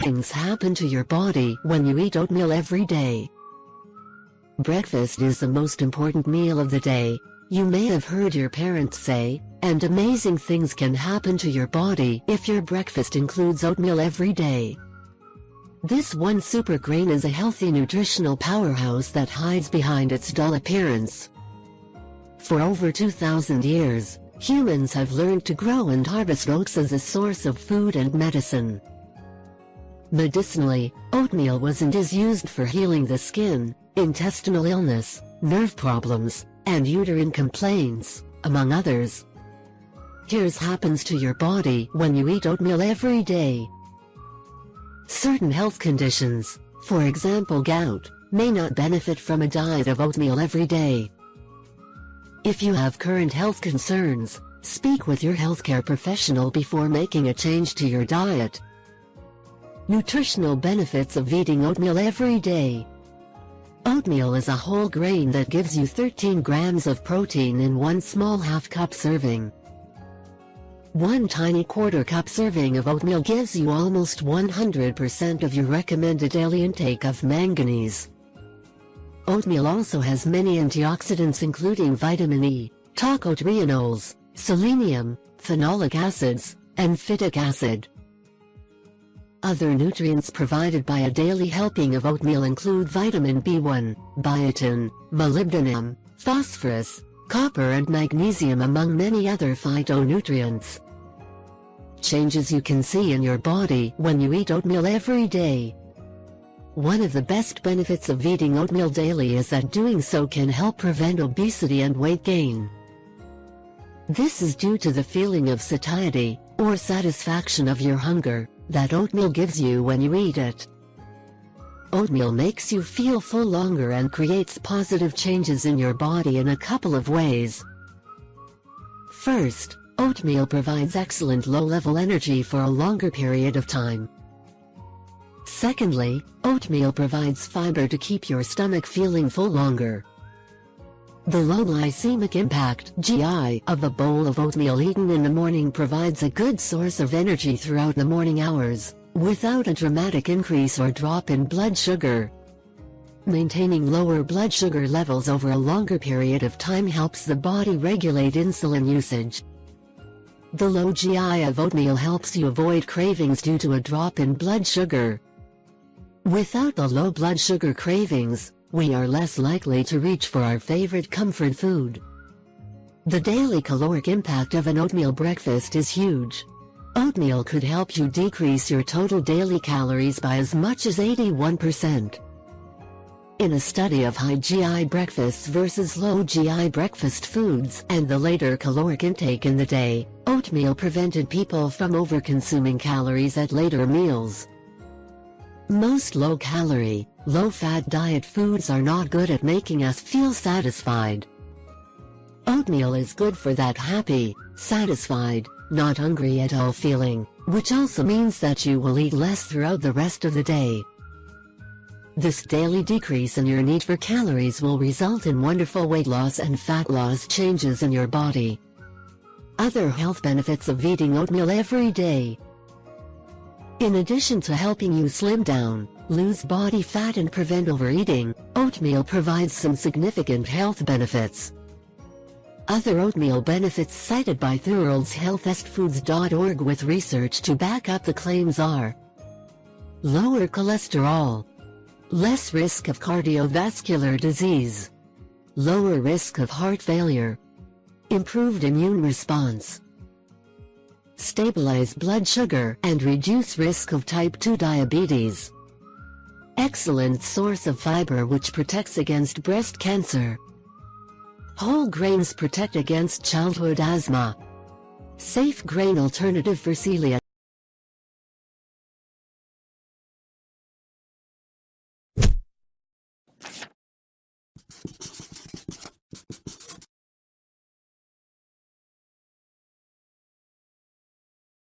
things happen to your body when you eat oatmeal every day. Breakfast is the most important meal of the day. You may have heard your parents say, and amazing things can happen to your body if your breakfast includes oatmeal every day. This one super grain is a healthy nutritional powerhouse that hides behind its dull appearance. For over 2,000 years, humans have learned to grow and harvest oats as a source of food and medicine. Medicinally, oatmeal was and is used for healing the skin, intestinal illness, nerve problems, and uterine complaints, among others. Here's happens to your body when you eat oatmeal every day. Certain health conditions, for example gout, may not benefit from a diet of oatmeal every day. If you have current health concerns, speak with your healthcare professional before making a change to your diet. Nutritional benefits of eating oatmeal every day. Oatmeal is a whole grain that gives you 13 grams of protein in one small half-cup serving. One tiny quarter-cup serving of oatmeal gives you almost 100% of your recommended daily intake of manganese. Oatmeal also has many antioxidants including vitamin E, tocotrienols, selenium, phenolic acids, and phytic acid. Other nutrients provided by a daily helping of oatmeal include vitamin B1, biotin, molybdenum, phosphorus, copper and magnesium among many other phytonutrients. Changes you can see in your body when you eat oatmeal every day. One of the best benefits of eating oatmeal daily is that doing so can help prevent obesity and weight gain. This is due to the feeling of satiety, or satisfaction of your hunger, that oatmeal gives you when you eat it. Oatmeal makes you feel full longer and creates positive changes in your body in a couple of ways. First, oatmeal provides excellent low-level energy for a longer period of time. Secondly, oatmeal provides fiber to keep your stomach feeling full longer. The low glycemic impact (GI) of a bowl of oatmeal eaten in the morning provides a good source of energy throughout the morning hours, without a dramatic increase or drop in blood sugar. Maintaining lower blood sugar levels over a longer period of time helps the body regulate insulin usage. The low GI of oatmeal helps you avoid cravings due to a drop in blood sugar. Without the low blood sugar cravings, we are less likely to reach for our favorite comfort food. The daily caloric impact of an oatmeal breakfast is huge. Oatmeal could help you decrease your total daily calories by as much as 81%. In a study of high GI breakfasts versus low GI breakfast foods and the later caloric intake in the day, oatmeal prevented people from over-consuming calories at later meals. Most low-calorie, low-fat diet foods are not good at making us feel satisfied. Oatmeal is good for that happy, satisfied, not hungry at all feeling, which also means that you will eat less throughout the rest of the day. This daily decrease in your need for calories will result in wonderful weight loss and fat loss changes in your body. Other health benefits of eating oatmeal every day. In addition to helping you slim down, lose body fat and prevent overeating, oatmeal provides some significant health benefits. Other oatmeal benefits cited by TheWorld'sHealthestFoods.org with research to back up the claims are: lower cholesterol, less risk of cardiovascular disease, lower risk of heart failure, improved immune response, stabilize blood sugar and reduce risk of type 2 diabetes. Excellent source of fiber which protects against breast cancer. Whole grains protect against childhood asthma. Safe grain alternative for celiac.